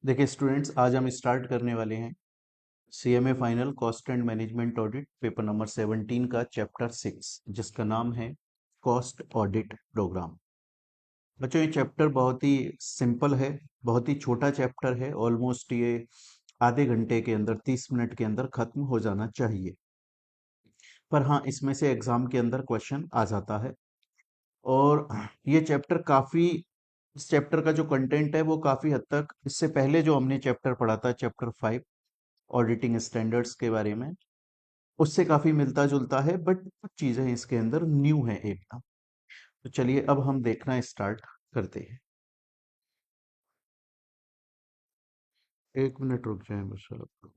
देखिए स्टूडेंट्स, आज हम स्टार्ट करने वाले हैं CMA final cost and management audit paper number 17 का चैप्टर 6, जिसका नाम है कॉस्ट ऑडिट प्रोग्राम। बच्चों, ये चैप्टर बहुत ही सिंपल है, बहुत ही छोटा चैप्टर है। ऑलमोस्ट ये आधे घंटे के अंदर, 30 मिनट के अंदर खत्म हो जाना चाहिए। पर हाँ, इसमें से एग्जाम के अंदर क्वेश्चन आ जाता है। और ये चैप्टर काफी, इस चैप्टर का जो कंटेंट है वो काफी हद तक इससे पहले जो हमने चैप्टर पढ़ा था, चैप्टर 5 ऑडिटिंग स्टैंडर्ड्स के बारे में, उससे काफी मिलता जुलता है, बट कुछ चीजें इसके अंदर न्यू है एकदम। तो चलिए अब हम देखना स्टार्ट करते हैं। एक मिनट रुक जाए बस आप।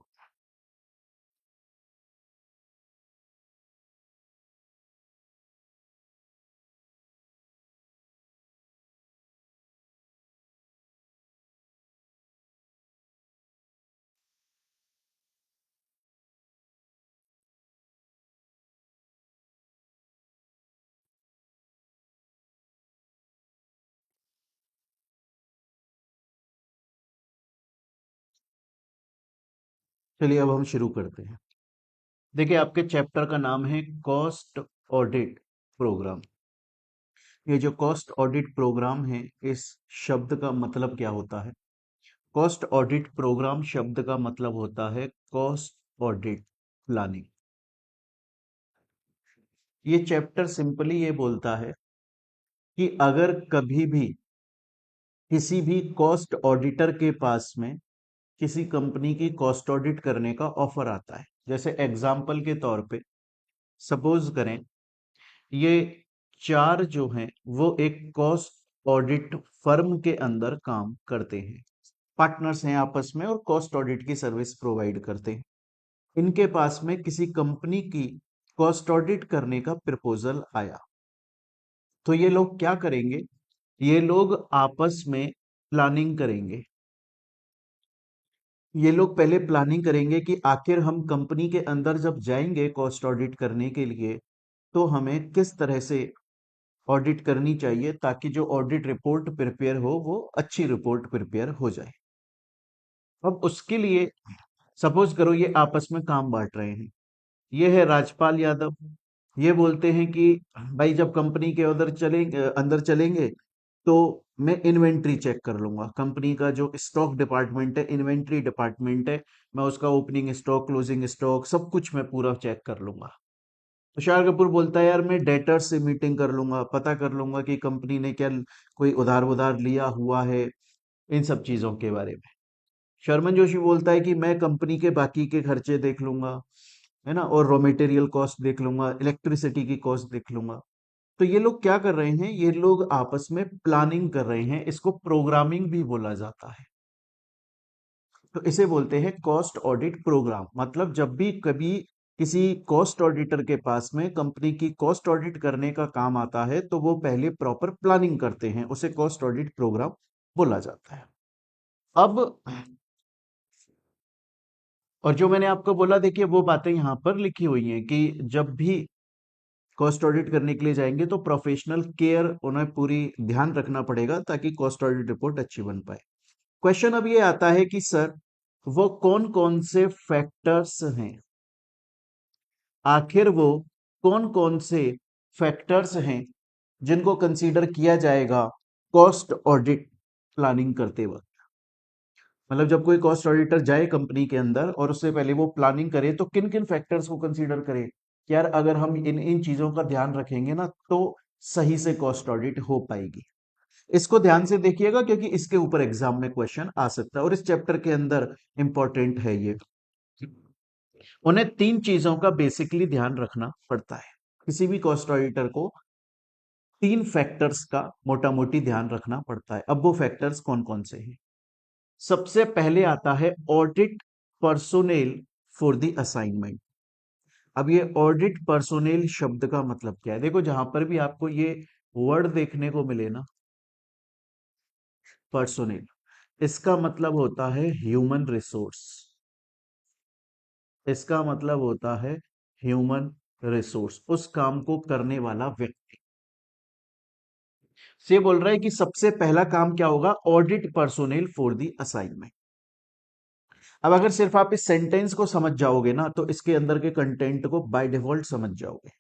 चलिए अब हम शुरू करते हैं। देखिए, आपके चैप्टर का नाम है कॉस्ट ऑडिट प्रोग्राम। ये जो कॉस्ट ऑडिट प्रोग्राम है, इस शब्द का मतलब क्या होता है? कॉस्ट ऑडिट प्रोग्राम शब्द का मतलब होता है कॉस्ट ऑडिट प्लानिंग। ये चैप्टर सिंपली ये बोलता है कि अगर कभी भी किसी भी कॉस्ट ऑडिटर के पास में किसी कंपनी की कॉस्ट ऑडिट करने का ऑफर आता है, जैसे एग्जाम्पल के तौर पे सपोज करें, ये चार जो हैं वो एक कॉस्ट ऑडिट फर्म के अंदर काम करते हैं, पार्टनर्स हैं आपस में और कॉस्ट ऑडिट की सर्विस प्रोवाइड करते हैं। इनके पास में किसी कंपनी की कॉस्ट ऑडिट करने का प्रपोजल आया, तो ये लोग क्या करेंगे? ये लोग आपस में प्लानिंग करेंगे। ये लोग पहले प्लानिंग करेंगे कि आखिर हम कंपनी के अंदर जब जाएंगे कॉस्ट ऑडिट करने के लिए, तो हमें किस तरह से ऑडिट करनी चाहिए ताकि जो ऑडिट रिपोर्ट प्रिपेयर हो वो अच्छी रिपोर्ट प्रिपेयर हो जाए। अब उसके लिए सपोज करो ये आपस में काम बांट रहे हैं। ये है राजपाल यादव, ये बोलते हैं कि भाई जब कंपनी के अंदर चलेंगे तो मैं इन्वेंट्री चेक कर लूंगा। कंपनी का जो स्टॉक डिपार्टमेंट है, इन्वेंट्री डिपार्टमेंट है, मैं उसका ओपनिंग स्टॉक, क्लोजिंग स्टॉक, सब कुछ मैं पूरा चेक कर लूंगा। तुषार कपूर बोलता है यार मैं डेटर्स से मीटिंग कर लूंगा, पता कर लूंगा कि कंपनी ने क्या कोई उधार उधार लिया हुआ है, इन सब चीजों के बारे में। शर्मन जोशी बोलता है कि मैं कंपनी के बाकी के खर्चे देख लूंगा, है ना, और रॉ मटेरियल कॉस्ट देख लूंगा, इलेक्ट्रिसिटी की कॉस्ट देख लूंगा। तो ये लोग क्या कर रहे हैं? ये लोग आपस में प्लानिंग कर रहे हैं। इसको प्रोग्रामिंग भी बोला जाता है। तो इसे बोलते हैं कॉस्ट ऑडिट प्रोग्राम। मतलब जब भी कभी किसी कॉस्ट ऑडिटर के पास में कंपनी की कॉस्ट ऑडिट करने का काम आता है, तो वो पहले प्रॉपर प्लानिंग करते हैं, उसे कॉस्ट ऑडिट प्रोग्राम बोला जाता है। अब, और जो मैंने आपको बोला, देखिए वो बातें यहां पर लिखी हुई हैं कि जब भी कॉस्ट ऑडिट करने के लिए जाएंगे तो प्रोफेशनल केयर उन्हें पूरी ध्यान रखना पड़ेगा ताकि कॉस्ट ऑडिट रिपोर्ट अच्छी बन पाए। क्वेश्चन अब ये आता है कि सर, वो कौन कौन से फैक्टर्स हैं? आखिर वो कौन कौन से फैक्टर्स हैं जिनको कंसीडर किया जाएगा कॉस्ट ऑडिट प्लानिंग करते वक्त? मतलब जब कोई कॉस्ट ऑडिटर जाए कंपनी के अंदर और उससे पहले वो प्लानिंग करे, तो किन किन फैक्टर्स को कंसीडर करे कि यार अगर हम इन इन चीजों का ध्यान रखेंगे ना, तो सही से कॉस्ट ऑडिट हो पाएगी। इसको ध्यान से देखिएगा क्योंकि इसके ऊपर एग्जाम में क्वेश्चन आ सकता है और इस चैप्टर के अंदर इंपॉर्टेंट है ये। उन्हें तीन चीजों का बेसिकली ध्यान रखना पड़ता है। किसी भी कॉस्ट ऑडिटर को तीन फैक्टर्स का मोटा मोटी ध्यान रखना पड़ता है। अब वो फैक्टर्स कौन कौन से हैं? सबसे पहले आता है audit personnel for the assignment. अब ये ऑडिट पर्सोनेल शब्द का मतलब क्या है? देखो, जहां पर भी आपको ये वर्ड देखने को मिले ना, पर्सोनेल, इसका मतलब होता है ह्यूमन रिसोर्स। इसका मतलब होता है ह्यूमन रिसोर्स, उस काम को करने वाला व्यक्ति। से बोल रहा है कि सबसे पहला काम क्या होगा? Audit personnel for the assignment. अब अगर सिर्फ आप इस सेंटेंस को समझ जाओगे ना तो इसके अंदर के कंटेंट को बाय डिफॉल्ट समझ जाओगे।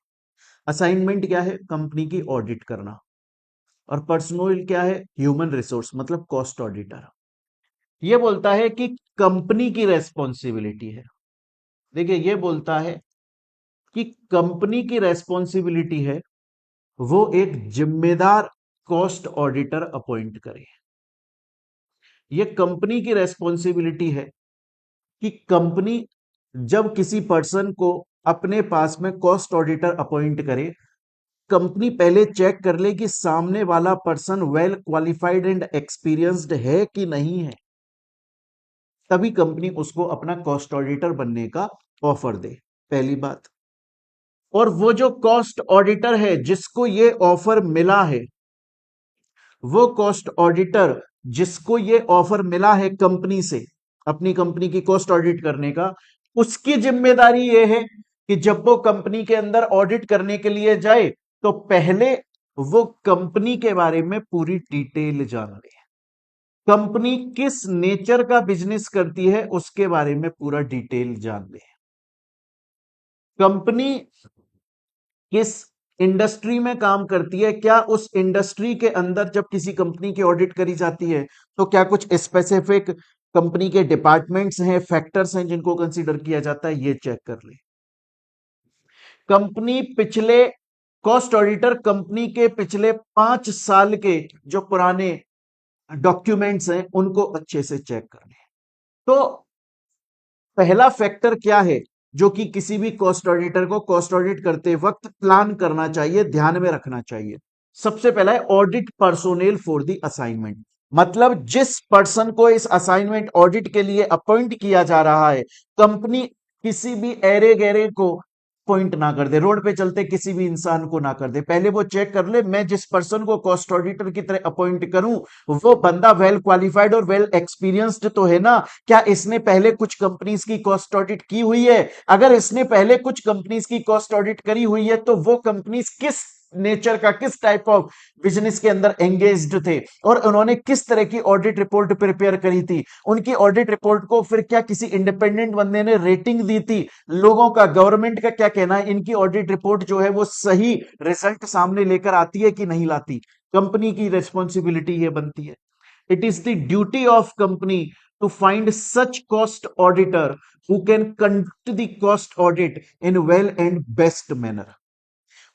असाइनमेंट क्या है? कंपनी की ऑडिट करना। और पर्सनल क्या है? ह्यूमन रिसोर्स मतलब कॉस्ट ऑडिटर। ये बोलता है कि कंपनी की रेस्पॉन्सिबिलिटी है, देखिए ये बोलता है कि कंपनी की रेस्पॉन्सिबिलिटी है वो एक जिम्मेदार कॉस्ट ऑडिटर अपॉइंट करे। ये कंपनी की रेस्पॉन्सिबिलिटी है कि कंपनी जब किसी पर्सन को अपने पास में कॉस्ट ऑडिटर अपॉइंट करे, कंपनी पहले चेक कर ले कि सामने वाला person well qualified and experienced है कि नहीं है, तभी कंपनी उसको अपना कॉस्ट ऑडिटर बनने का ऑफर दे, पहली बात। और वो जो कॉस्ट ऑडिटर है जिसको ये ऑफर मिला है, वो कॉस्ट ऑडिटर जिसको ये ऑफर मिला है कंपनी से अपनी कंपनी की कॉस्ट ऑडिट करने का, उसकी जिम्मेदारी ये है कि जब वो कंपनी के अंदर ऑडिट करने के लिए जाए तो पहले वो कंपनी के बारे में पूरी डिटेल जान ले। कंपनी किस नेचर का बिजनेस करती है उसके बारे में पूरा डिटेल जान ले। कंपनी किस इंडस्ट्री में काम करती है, क्या उस इंडस्ट्री के अंदर जब किसी कंपनी की ऑडिट करी जाती है तो क्या कुछ स्पेसिफिक कंपनी के डिपार्टमेंट्स हैं, फैक्टर्स हैं जिनको कंसीडर किया जाता है, ये चेक कर ले। कंपनी पिछले कॉस्ट ऑडिटर कंपनी के पिछले 5 साल के जो पुराने डॉक्यूमेंट्स हैं उनको अच्छे से चेक कर ले। तो पहला फैक्टर क्या है जो कि किसी भी कॉस्ट ऑडिटर को कॉस्ट ऑडिट करते वक्त प्लान करना चाहिए, ध्यान में रखना चाहिए? सबसे पहला है audit personnel for the assignment. मतलब जिस पर्सन को इस असाइनमेंट ऑडिट के लिए अपॉइंट किया जा रहा है, कंपनी किसी भी एरे गैरे को पॉइंट ना कर दे, रोड पे चलते किसी भी इंसान को ना कर दे। पहले वो चेक कर ले मैं जिस पर्सन को कॉस्ट ऑडिटर की तरह अपॉइंट करूं वो बंदा वेल क्वालिफाइड और वेल एक्सपीरियंस्ड तो है ना, क्या इसने पहले कुछ कंपनीज की कॉस्ट ऑडिट की हुई है? अगर इसने पहले कुछ कंपनीज की कॉस्ट ऑडिट करी हुई है तो वो कंपनीज किस नेचर का, किस टाइप ऑफ बिजनेस के अंदर एंगेज्ड थे और उन्होंने किस तरह की ऑडिट रिपोर्ट प्रिपेयर करी थी, उनकी ऑडिट रिपोर्ट को फिर क्या किसी इंडिपेंडेंट बंदे ने रेटिंग दी थी, लोगों का, गवर्नमेंट का क्या कहना है, इनकी ऑडिट रिपोर्ट जो है वो सही रिजल्ट सामने लेकर आती है कि नहीं लाती। कंपनी की रेस्पॉन्सिबिलिटी ये बनती है। It is the duty of company to find such cost auditor who can conduct the cost audit in well and best manner।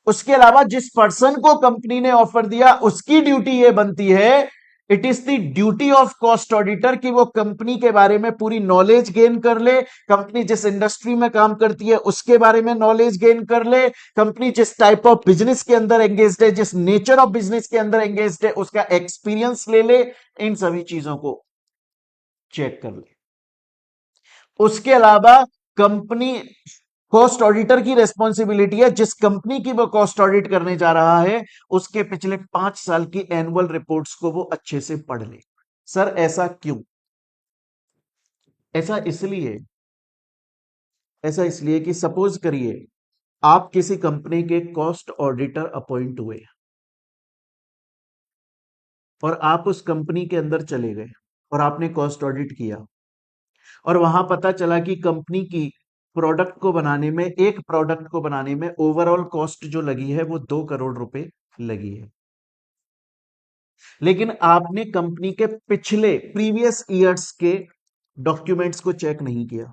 उसके अलावा जिस पर्सन को कंपनी ने ऑफर दिया उसकी ड्यूटी ये बनती है, it is the duty of cost auditor कि वो कंपनी के बारे में पूरी नॉलेज गेन कर ले, कंपनी जिस इंडस्ट्री में काम करती है उसके बारे में नॉलेज गेन कर ले, कंपनी जिस टाइप ऑफ बिजनेस के अंदर एंगेज्ड है, जिस नेचर ऑफ बिजनेस के अंदर एंगेज्ड है उसका एक्सपीरियंस ले ले, इन सभी चीजों को चेक कर ले। उसके अलावा कंपनी कॉस्ट ऑडिटर की रेस्पॉन्सिबिलिटी है जिस कंपनी की वो कॉस्ट ऑडिट करने जा रहा है उसके पिछले 5 साल की एनुअल रिपोर्ट्स को वो अच्छे से पढ़ ले। सर ऐसा क्यों? ऐसा इसलिए ऐसा इसलिए कि सपोज करिए आप किसी कंपनी के कॉस्ट ऑडिटर अपॉइंट हुए और आप उस कंपनी के अंदर चले गए और आपने कॉस्ट ऑडिट किया और वहां पता चला कि कंपनी की एक प्रोडक्ट को बनाने में ओवरऑल कॉस्ट जो लगी है वो 2 करोड़ रुपए लगी है, लेकिन आपने कंपनी के पिछले प्रीवियस ईयर्स के डॉक्यूमेंट्स को चेक नहीं किया।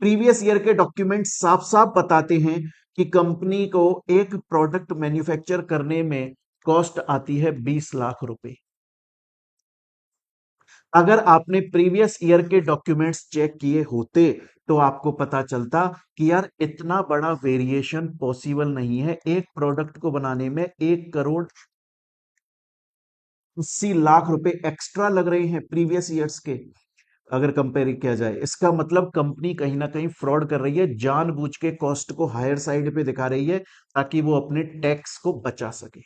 प्रीवियस ईयर के डॉक्यूमेंट्स साफ साफ बताते हैं कि कंपनी को एक प्रोडक्ट मैन्युफैक्चर करने में कॉस्ट आती है 20 लाख रुपए। अगर आपने प्रीवियस ईयर के डॉक्यूमेंट्स चेक किए होते तो आपको पता चलता कि यार इतना बड़ा वेरिएशन पॉसिबल नहीं है, एक प्रोडक्ट को बनाने में 1 करोड़ 80 लाख रुपए एक्स्ट्रा लग रहे हैं प्रीवियस ईयर्स के। अगर कंपेयर किया जाए इसका मतलब कंपनी कहीं ना कहीं फ्रॉड कर रही है, जानबूझ के कॉस्ट को हायर साइड पे दिखा रही है ताकि वो अपने टैक्स को बचा सके।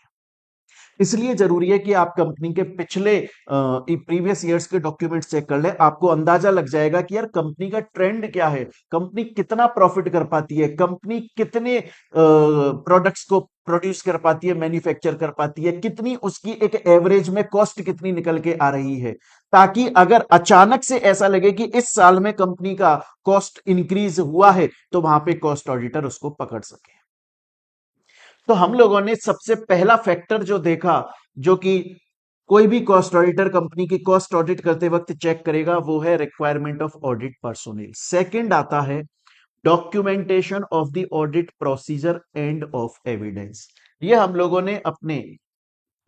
इसलिए जरूरी है कि आप कंपनी के पिछले प्रीवियस ईयर्स के डॉक्यूमेंट्स चेक कर लें। आपको अंदाजा लग जाएगा कि यार कंपनी का ट्रेंड क्या है, कंपनी कितना प्रॉफिट कर पाती है, कंपनी कितने प्रोडक्ट्स को प्रोड्यूस कर पाती है, मैन्युफैक्चर कर पाती है, कितनी उसकी एक एवरेज में कॉस्ट कितनी निकल के आ रही है, ताकि अगर अचानक से ऐसा लगे कि इस साल में कंपनी का कॉस्ट इंक्रीज हुआ है तो वहां पे कॉस्ट ऑडिटर उसको पकड़ सके। तो हम लोगों ने सबसे पहला फैक्टर जो देखा, जो कि कोई भी कॉस्ट ऑडिटर कंपनी की कॉस्ट ऑडिट करते वक्त चेक करेगा, वो है requirement of audit personnel. Second आता है documentation of the audit procedure end of evidence. ये हम लोगों ने अपने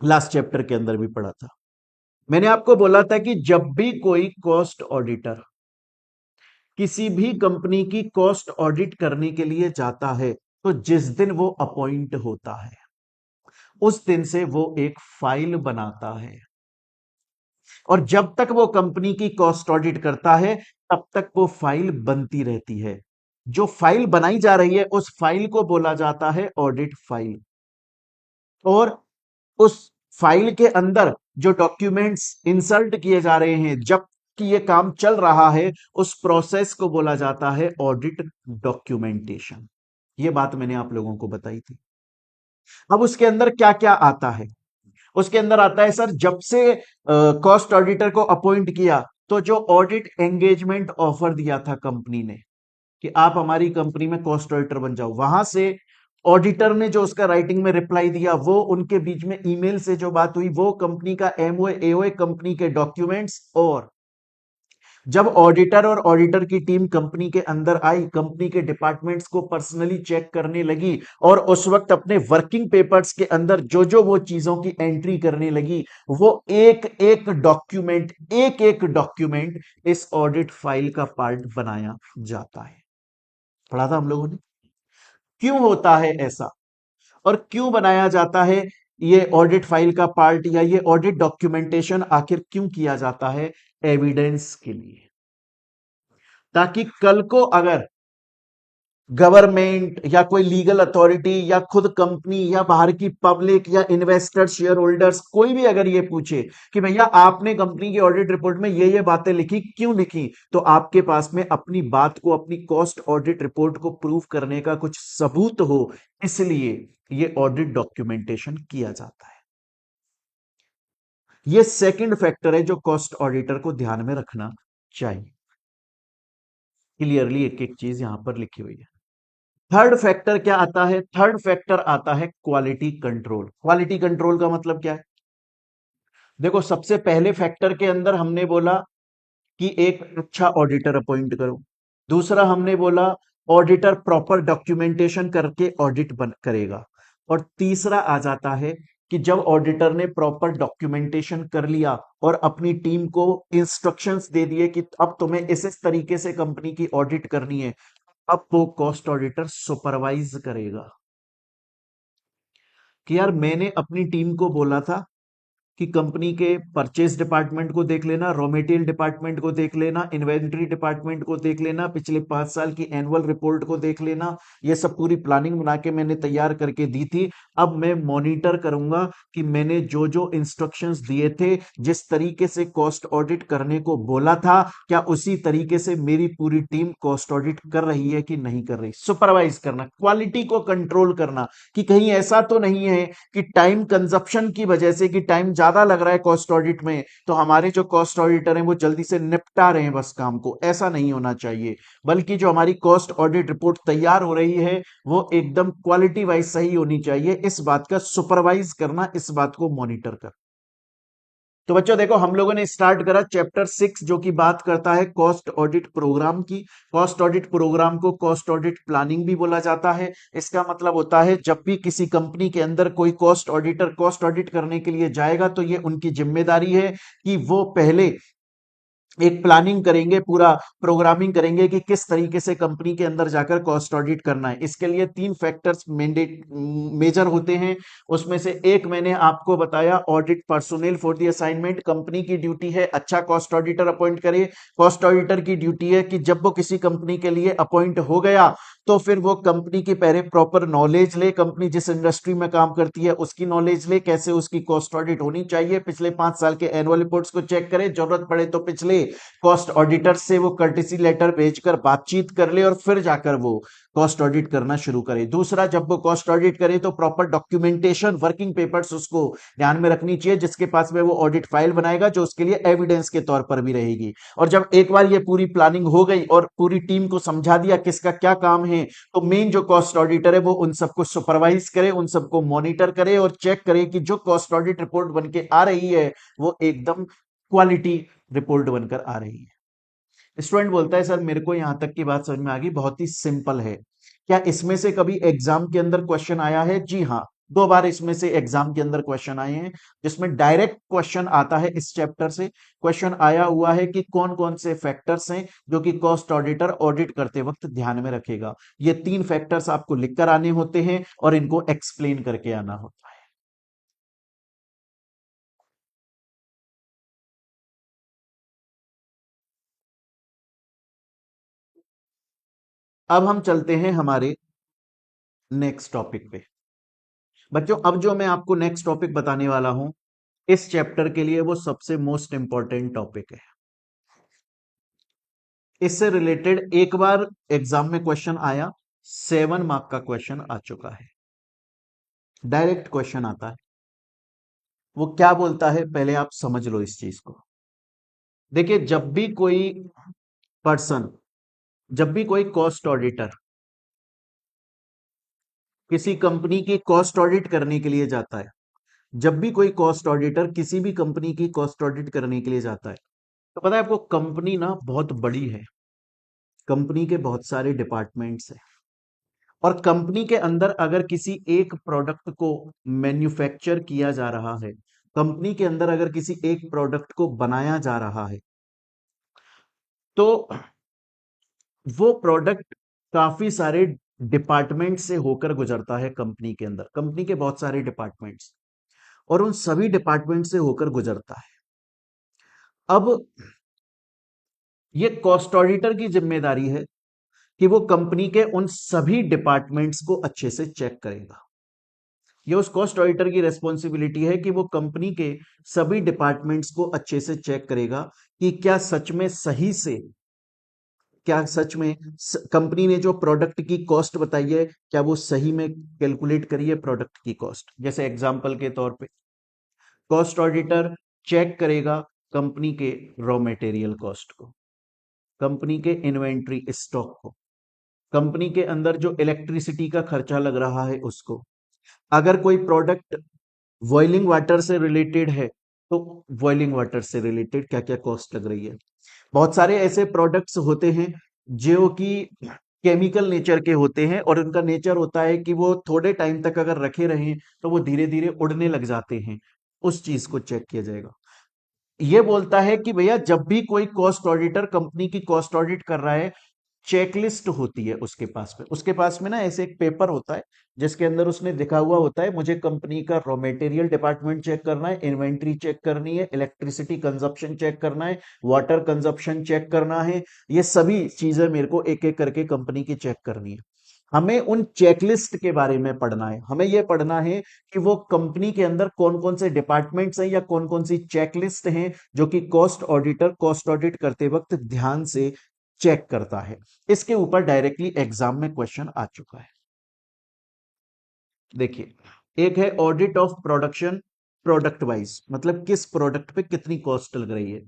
लास्ट चैप्टर के अंदर भी पढ़ा था। मैंने आपको बोला था कि जब भी कोई कॉस्ट ऑडिटर किसी भी कंपनी की कॉस्ट ऑडिट करने के लिए जाता है, तो जिस दिन वो अपॉइंट होता है उस दिन से वो एक फाइल बनाता है, और जब तक वो कंपनी की कॉस्ट ऑडिट करता है तब तक वो फाइल बनती रहती है। जो फाइल बनाई जा रही है उस फाइल को बोला जाता है ऑडिट फाइल, और उस फाइल के अंदर जो डॉक्यूमेंट्स इंसर्ट किए जा रहे हैं जब कि ये काम चल रहा है, उस प्रोसेस को बोला जाता है ऑडिट डॉक्यूमेंटेशन। ये बात मैंने आप लोगों को बताई थी। अब उसके अंदर क्या क्या आता है? उसके अंदर आता है सर, जब से कॉस्ट ऑडिटर को अपॉइंट किया तो जो ऑडिट एंगेजमेंट ऑफर दिया था कंपनी ने कि आप हमारी कंपनी में कॉस्ट ऑडिटर बन जाओ, वहां से ऑडिटर ने जो उसका राइटिंग में रिप्लाई दिया, वो उनके बीच में ईमेल से जो बात हुई, वो कंपनी का एमओए एओए कंपनी के डॉक्यूमेंट्स, और जब ऑडिटर और ऑडिटर की टीम कंपनी के अंदर आई, कंपनी के डिपार्टमेंट्स को पर्सनली चेक करने लगी और उस वक्त अपने वर्किंग पेपर्स के अंदर जो जो वो चीजों की एंट्री करने लगी, वो एक एक डॉक्यूमेंट इस ऑडिट फाइल का पार्ट बनाया जाता है। पढ़ा था हम लोगों ने। क्यों होता है ऐसा और क्यों बनाया जाता है ये ऑडिट फाइल का पार्ट, या ये ऑडिट डॉक्यूमेंटेशन आखिर क्यों किया जाता है? एविडेंस के लिए, ताकि कल को अगर गवर्नमेंट या कोई लीगल अथॉरिटी या खुद कंपनी या बाहर की पब्लिक या इन्वेस्टर्स, शेयर होल्डर्स, कोई भी अगर ये पूछे कि भैया आपने कंपनी की ऑडिट रिपोर्ट में ये बातें लिखी, क्यों लिखी, तो आपके पास में अपनी बात को, अपनी कॉस्ट ऑडिट रिपोर्ट को प्रूव करने का कुछ सबूत हो, इसलिए ये ऑडिट डॉक्यूमेंटेशन किया जाता है। ये सेकंड फैक्टर है जो कॉस्ट ऑडिटर को ध्यान में रखना चाहिए। क्लियरली एक एक चीज यहां पर लिखी हुई है। थर्ड फैक्टर क्या आता है? थर्ड फैक्टर आता है क्वालिटी कंट्रोल। क्वालिटी कंट्रोल का मतलब क्या है? देखो, सबसे पहले फैक्टर के अंदर हमने बोला कि एक अच्छा ऑडिटर अपॉइंट करो। दूसरा हमने बोला ऑडिटर प्रॉपर डॉक्यूमेंटेशन करके ऑडिट बन करेगा। और तीसरा आ जाता है कि जब ऑडिटर ने प्रॉपर डॉक्यूमेंटेशन कर लिया और अपनी टीम को इंस्ट्रक्शंस दे दिए कि अब तुम्हें इस तरीके से कंपनी की ऑडिट करनी है, अब वो कॉस्ट ऑडिटर सुपरवाइज करेगा कि यार मैंने अपनी टीम को बोला था कि कंपनी के परचेज डिपार्टमेंट को देख लेना, रॉ मटेरियल डिपार्टमेंट को देख लेना, इन्वेंट्री डिपार्टमेंट को देख लेना, पिछले 5 साल की एनुअल रिपोर्ट को देख लेना। ये सब पूरी प्लानिंग बना के मैंने तैयार करके दी थी। अब मैं मॉनिटर करूंगा कि मैंने जो जो इंस्ट्रक्शंस दिए थे, जिस तरीके से कॉस्ट ऑडिट करने को बोला था, क्या उसी तरीके से मेरी पूरी टीम कॉस्ट ऑडिट कर रही है कि नहीं कर रही। सुपरवाइज करना, क्वालिटी को कंट्रोल करना कि कहीं ऐसा तो नहीं है कि टाइम कंजप्शन की वजह से, कि टाइम ज्यादा लग रहा है कॉस्ट ऑडिट में, तो हमारे जो कॉस्ट ऑडिटर हैं वो जल्दी से निपटा रहे हैं बस काम को। ऐसा नहीं होना चाहिए, बल्कि जो हमारी कॉस्ट ऑडिट रिपोर्ट तैयार हो रही है वो एकदम क्वालिटी वाइज सही होनी चाहिए। इस बात का सुपरवाइज करना, इस बात को मॉनिटर कर। तो बच्चों देखो, हम लोगों ने स्टार्ट करा चैप्टर 6 जो कि बात करता है कॉस्ट ऑडिट प्रोग्राम की। कॉस्ट ऑडिट प्रोग्राम को कॉस्ट ऑडिट प्लानिंग भी बोला जाता है। इसका मतलब होता है जब भी किसी कंपनी के अंदर कोई कॉस्ट ऑडिटर कॉस्ट ऑडिट करने के लिए जाएगा, तो ये उनकी जिम्मेदारी है कि वो पहले एक प्लानिंग करेंगे, पूरा प्रोग्रामिंग करेंगे कि किस तरीके से कंपनी के अंदर जाकर कॉस्ट ऑडिट करना है। इसके लिए 3 फैक्टर्स मैंडेट मेजर होते हैं। उसमें से एक मैंने आपको बताया, audit personnel for the assignment. Company की ड्यूटी है अच्छा कॉस्ट ऑडिटर अपॉइंट करे। कॉस्ट ऑडिटर की ड्यूटी है कि जब वो किसी कंपनी के लिए अपॉइंट हो गया तो फिर वो कंपनी की पहले प्रॉपर नॉलेज ले, कंपनी जिस इंडस्ट्री में काम करती है उसकी नॉलेज ले, कैसे उसकी कॉस्ट ऑडिट होनी चाहिए, पिछले 5 साल के एनुअल रिपोर्ट्स को चेक करे, जरूरत पड़े तो पिछले कॉस्ट ऑडिटर से वो कर्टेसी लेटर भेजकर बातचीत कर ले और फिर जाकर वो कॉस्ट ऑडिट करना शुरू करे। दूसरा, जब वो कॉस्ट ऑडिट करे तो प्रॉपर डॉक्यूमेंटेशन, वर्किंग पेपर्स उसको ध्यान में रखनी चाहिए, जिसके पास में वो ऑडिट फाइल बनाएगा जो उसके लिए एविडेंस के तौर पर भी रहेगी। और जब एक बार ये पूरी प्लानिंग हो गई और पूरी टीम को समझा दिया किसका क्या काम है, तो मेन जो कॉस्ट ऑडिटर है वो उन सबको सुपरवाइज करे, उन सबको मॉनिटर करे और चेक करे कि जो कॉस्ट ऑडिट रिपोर्ट बन के आ रही है वो एकदम क्वालिटी रिपोर्ट बनकर आ रही है। स्टूडेंट बोलता है सर मेरे को यहां तक की बात समझ में आ गई, बहुत ही सिंपल है। क्या इसमें से कभी एग्जाम के अंदर क्वेश्चन आया है? जी हाँ, 2 बार इसमें से एग्जाम के अंदर क्वेश्चन आए हैं, जिसमें डायरेक्ट क्वेश्चन आता है इस चैप्टर से। क्वेश्चन आया हुआ है कि कौन कौन से फैक्टर्स हैं जो कि कॉस्ट ऑडिटर ऑडिट करते वक्त ध्यान में रखेगा। ये 3 फैक्टर्स आपको लिखकर आने होते हैं और इनको एक्सप्लेन करके आना होता है। अब हम चलते हैं हमारे नेक्स्ट टॉपिक पे। बच्चों, अब जो मैं आपको नेक्स्ट टॉपिक बताने वाला हूं, इस चैप्टर के लिए वो सबसे मोस्ट इंपॉर्टेंट टॉपिक है। इससे रिलेटेड एक बार एग्जाम में क्वेश्चन आया, 7 मार्क का क्वेश्चन आ चुका है, डायरेक्ट क्वेश्चन आता है। वो क्या बोलता है पहले आप समझ लो इस चीज को। देखिए, जब भी कोई पर्सन, जब भी कोई कॉस्ट ऑडिटर किसी कंपनी की कॉस्ट ऑडिट करने के लिए जाता है, जब भी कोई कॉस्ट ऑडिटर किसी भी कंपनी की कॉस्ट ऑडिट करने के लिए जाता है, तो पता है आपको, कंपनी ना बहुत बड़ी है, कंपनी के बहुत सारे डिपार्टमेंट्स हैं। और कंपनी के अंदर अगर किसी एक प्रोडक्ट को मैन्युफैक्चर किया जा रहा है, कंपनी के अंदर अगर किसी एक प्रोडक्ट को बनाया जा रहा है, तो वो प्रोडक्ट काफी सारे डिपार्टमेंट से होकर गुजरता है। कंपनी के अंदर कंपनी के बहुत सारे डिपार्टमेंट्स, और उन सभी डिपार्टमेंट से होकर गुजरता है। अब ये कॉस्ट ऑडिटर की जिम्मेदारी है कि वो कंपनी के उन सभी डिपार्टमेंट्स को अच्छे से चेक करेगा। ये उस कॉस्ट ऑडिटर की रेस्पॉन्सिबिलिटी है कि वो कंपनी के सभी डिपार्टमेंट्स को अच्छे से चेक करेगा कि क्या सच में सही से, क्या सच में कंपनी ने जो प्रोडक्ट की कॉस्ट बताई है, क्या वो सही में कैलकुलेट करी है प्रोडक्ट की कॉस्ट। जैसे एग्जांपल के तौर पे, कॉस्ट ऑडिटर चेक करेगा कंपनी के रॉ मटेरियल कॉस्ट को, कंपनी के इन्वेंट्री स्टॉक को, कंपनी के अंदर जो इलेक्ट्रिसिटी का खर्चा लग रहा है उसको। अगर कोई प्रोडक्ट बॉइलिंग वाटर से रिलेटेड है तो बॉइलिंग वाटर से रिलेटेड क्या क्या कॉस्ट लग रही है। बहुत सारे ऐसे प्रोडक्ट्स होते हैं जो कि केमिकल नेचर के होते हैं, और उनका नेचर होता है कि वो थोड़े टाइम तक अगर रखे रहें तो वो धीरे धीरे उड़ने लग जाते हैं। उस चीज को चेक किया जाएगा। ये बोलता है कि भैया, जब भी कोई कॉस्ट ऑडिटर कंपनी की कॉस्ट ऑडिट कर रहा है, चेकलिस्ट होती है उसके पास में ना ऐसे एक पेपर होता है जिसके अंदर उसने लिखा हुआ होता है, मुझे कंपनी का रॉ मटेरियल डिपार्टमेंट चेक करना है, इन्वेंट्री चेक करनी है, इलेक्ट्रिसिटी कंजप्शन चेक करना है, वाटर कंजप्शन चेक करना है। ये सभी चीजें मेरे को एक एक करके कंपनी की चेक करनी है। हमें उन चेकलिस्ट के बारे में पढ़ना है, हमें यह पढ़ना है कि वो कंपनी के अंदर कौन कौन से डिपार्टमेंट्स हैं या कौन कौन सी चेकलिस्ट हैं जो कि कॉस्ट ऑडिटर कॉस्ट ऑडिट करते वक्त ध्यान से चेक करता है। इसके ऊपर डायरेक्टली एग्जाम में क्वेश्चन आ चुका है। देखिए, एक है audit of production product wise, मतलब किस प्रोडक्ट पे कितनी कॉस्ट लग रही है।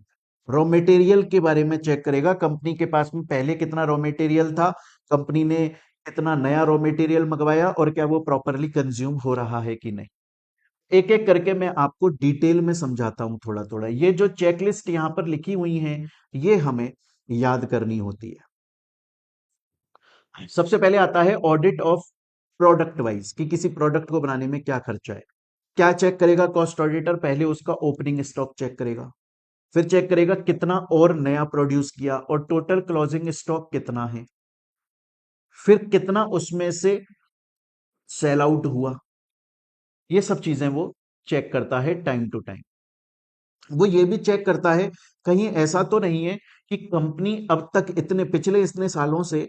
रॉ मटेरियल के बारे में चेक करेगा, कंपनी के पास में पहले कितना रॉ मटेरियल था, कंपनी ने कितना नया रॉ मटेरियल मंगवाया और क्या वो प्रॉपरली कंज्यूम हो रहा है कि नहीं। एक एक करके मैं आपको डिटेल में समझाता हूं थोड़ा थोड़ा। ये जो चेकलिस्ट यहां पर लिखी हुई है, ये हमें याद करनी होती है। सबसे पहले आता है ऑडिट ऑफ प्रोडक्ट वाइज, कि किसी प्रोडक्ट को बनाने में क्या खर्चा है। क्या चेक करेगा कॉस्ट ऑडिटर? पहले उसका ओपनिंग स्टॉक चेक करेगा। फिर चेक करेगा कितना और नया प्रोड्यूस किया और टोटल क्लोजिंग स्टॉक कितना है, फिर कितना उसमें से सेल आउट हुआ। ये सब चीजें वो चेक करता है टाइम टू टाइम। वो ये भी चेक करता है कहीं ऐसा तो नहीं है कि कंपनी अब तक पिछले इतने सालों से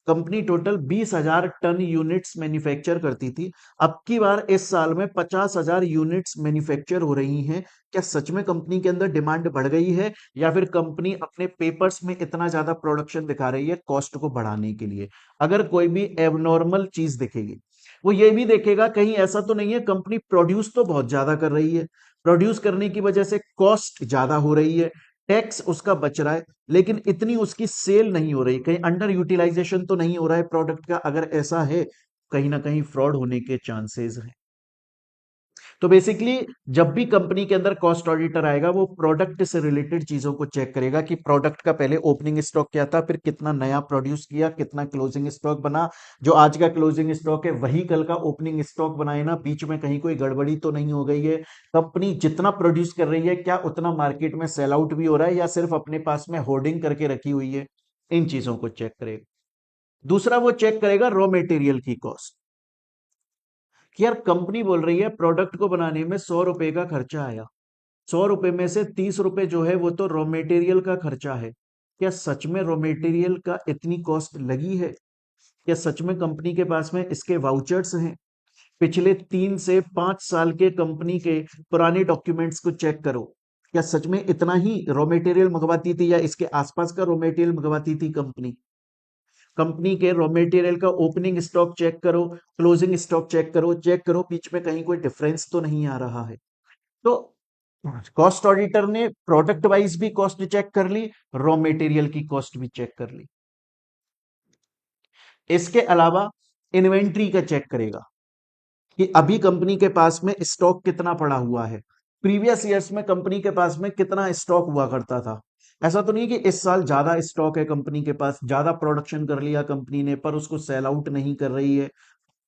company total 20,000 ton units manufacture करती थी, अब की बार इस साल में 50,000 यूनिट्स मैन्युफैक्चर हो रही हैं। क्या सच में कंपनी के अंदर डिमांड बढ़ गई है, या फिर कंपनी अपने पेपर्स में इतना ज्यादा प्रोडक्शन दिखा रही है कॉस्ट को बढ़ाने के लिए। अगर कोई भी एबनॉर्मल चीज दिखेगी, वो ये भी देखेगा कहीं ऐसा तो नहीं है कंपनी प्रोड्यूस तो बहुत ज्यादा कर रही है, प्रोड्यूस करने की वजह से कॉस्ट ज्यादा हो रही है, टैक्स उसका बच रहा है, लेकिन इतनी उसकी सेल नहीं हो रही, कहीं अंडर यूटिलाइजेशन तो नहीं हो रहा है प्रोडक्ट का। अगर ऐसा है, कहीं ना कहीं फ्रॉड होने के चांसेस हैं। तो बेसिकली जब भी कंपनी के अंदर कॉस्ट ऑडिटर आएगा, वो प्रोडक्ट से रिलेटेड चीजों को चेक करेगा कि प्रोडक्ट का पहले ओपनिंग स्टॉक क्या था, फिर कितना नया प्रोड्यूस किया, कितना क्लोजिंग स्टॉक बना, जो आज का क्लोजिंग स्टॉक है वही कल का ओपनिंग स्टॉक बनाए ना, बीच में कहीं कोई गड़बड़ी तो नहीं हो गई है, कंपनी जितना प्रोड्यूस कर रही है क्या उतना मार्केट में सेल आउट भी हो रहा है या सिर्फ अपने पास में होर्डिंग करके रखी हुई है। इन चीजों को चेक करेगा। दूसरा वो चेक करेगा रॉ मटेरियल की कॉस्ट, कि यार कंपनी बोल रही है प्रोडक्ट को बनाने में 100 रुपए का खर्चा आया, 100 रुपए में से 30 रुपए जो है वो तो रॉ मेटेरियल का खर्चा है। क्या सच में रॉ मेटेरियल का इतनी कॉस्ट लगी है? क्या सच में कंपनी के पास में इसके वाउचर्स हैं? पिछले 3 से 5 साल के कंपनी के पुराने डॉक्यूमेंट्स को चेक करो। क्या सच में इतना ही रॉ मेटेरियल मंगवाती थी या इसके आसपास का रॉ मेटेरियल मंगवाती थी कंपनी? कंपनी के रॉ मटेरियल का ओपनिंग स्टॉक चेक करो, क्लोजिंग स्टॉक चेक करो बीच में कहीं कोई डिफरेंस तो नहीं आ रहा है। तो कॉस्ट ऑडिटर ने प्रोडक्ट वाइज भी कॉस्ट चेक कर ली, रॉ मटेरियल की कॉस्ट भी चेक कर ली। इसके अलावा इन्वेंट्री का चेक करेगा कि अभी कंपनी के पास में स्टॉक कितना पड़ा हुआ है, प्रीवियस ईयर्स में कंपनी के पास में कितना स्टॉक हुआ करता था। ऐसा तो नहीं कि इस साल ज्यादा स्टॉक है कंपनी के पास, ज्यादा प्रोडक्शन कर लिया कंपनी ने पर उसको सेल आउट नहीं कर रही है,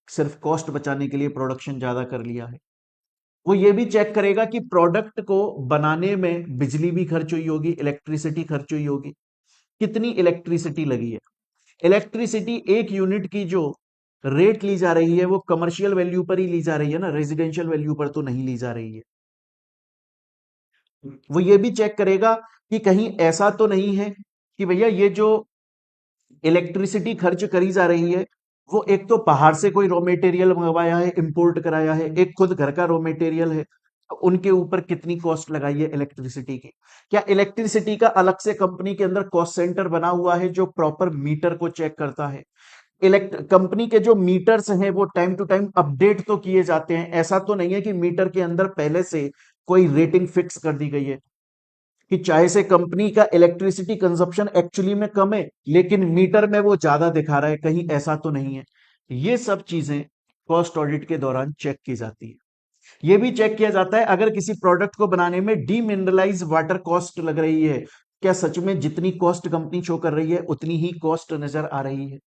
सिर्फ कॉस्ट बचाने के लिए प्रोडक्शन ज्यादा कर लिया है। वो ये भी चेक करेगा कि प्रोडक्ट को बनाने में बिजली भी खर्च हुई होगी, इलेक्ट्रिसिटी खर्च हुई होगी, कितनी इलेक्ट्रिसिटी लगी है। इलेक्ट्रिसिटी एक यूनिट की जो रेट ली जा रही है वो कमर्शियल वैल्यू पर ही ली जा रही है ना, रेजिडेंशियल वैल्यू पर तो नहीं ली जा रही है। वो ये भी चेक करेगा कि कहीं ऐसा तो नहीं है कि भैया ये जो इलेक्ट्रिसिटी खर्च करी जा रही है वो एक तो बाहर से कोई रॉ मटेरियल मंगवाया है, इंपोर्ट कराया है, एक खुद घर का रॉ मटेरियल है, तो उनके ऊपर कितनी कॉस्ट लगाई है इलेक्ट्रिसिटी की। क्या इलेक्ट्रिसिटी का अलग से कंपनी के अंदर कॉस्ट सेंटर बना हुआ है जो प्रॉपर मीटर को चेक करता है। कंपनी के जो मीटर्स हैं वो टाइम टू टाइम अपडेट तो किए जाते हैं, ऐसा तो नहीं है कि मीटर के अंदर पहले से कोई रेटिंग फिक्स कर दी गई है कि चाहे से कंपनी का इलेक्ट्रिसिटी कंजप्शन एक्चुअली में कम है लेकिन मीटर में वो ज्यादा दिखा रहा है, कहीं ऐसा तो नहीं है। ये सब चीजें कॉस्ट ऑडिट के दौरान चेक की जाती है। ये भी चेक किया जाता है अगर किसी प्रोडक्ट को बनाने में डीमिनरलाइज वाटर कॉस्ट लग रही है, क्या सच में जितनी कॉस्ट कंपनी शो कर रही है उतनी ही कॉस्ट नजर आ रही है।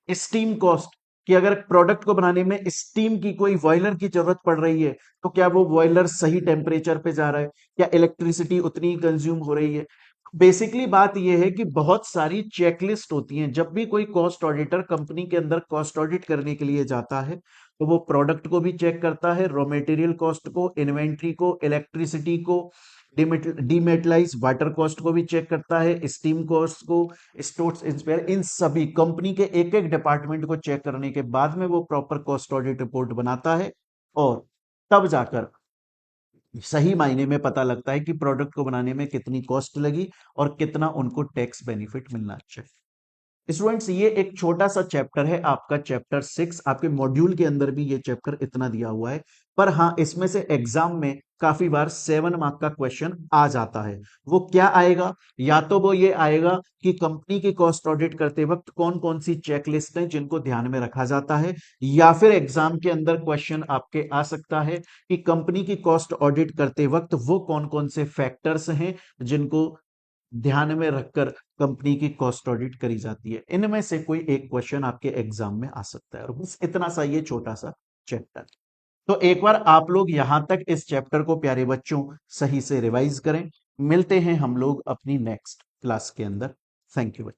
स्टीम कॉस्ट, कि अगर प्रोडक्ट को बनाने में स्टीम की कोई बॉयलर की जरूरत पड़ रही है तो क्या वो बॉयलर सही टेम्परेचर पे जा रहा है, क्या इलेक्ट्रिसिटी उतनी ही कंज्यूम हो रही है। बेसिकली बात यह है कि बहुत सारी चेकलिस्ट होती हैं, जब भी कोई कॉस्ट ऑडिटर कंपनी के अंदर कॉस्ट ऑडिट करने के लिए जाता है तो वो प्रोडक्ट को भी चेक करता है, रॉ मटेरियल कॉस्ट को, इन्वेंट्री को, इलेक्ट्रिसिटी को, डीमेटलाइज वाटर कॉस्ट को भी चेक करता है, स्टीम कॉस्ट को, स्टोर्स इंस्पेयर, इन सभी कंपनी के एक एक डिपार्टमेंट को चेक करने के बाद में वो प्रॉपर कॉस्ट ऑडिट रिपोर्ट बनाता है। और तब जाकर सही मायने में पता लगता है कि प्रोडक्ट को बनाने में कितनी कॉस्ट लगी और कितना उनको टैक्स बेनिफिट मिलना चाहिए। स्टूडेंट्स ये एक छोटा सा चैप्टर है, आपका चैप्टर 6, आपके मॉड्यूल के अंदर भी ये चैप्टर इतना दिया हुआ है, पर हाँ इसमें से एग्जाम में काफी बार 7 मार्क का क्वेश्चन आ जाता है। वो क्या आएगा, या तो वो ये आएगा कि कंपनी की कॉस्ट ऑडिट करते वक्त कौन कौन सी चेकलिस्ट हैं जिनको ध्यान में रखा जाता है, या फिर एग्जाम के अंदर क्वेश्चन आपके आ सकता है कि कंपनी की कॉस्ट ऑडिट करते वक्त वो कौन कौन से फैक्टर्स हैं जिनको ध्यान में रखकर कंपनी की कॉस्ट ऑडिट करी जाती है। इनमें से कोई एक क्वेश्चन आपके एग्जाम में आ सकता है, और बस इतना सा ये छोटा सा चैप्टर। तो एक बार आप लोग यहां तक इस चैप्टर को प्यारे बच्चों सही से रिवाइज करें। मिलते हैं हम लोग अपनी नेक्स्ट क्लास के अंदर। Thank you.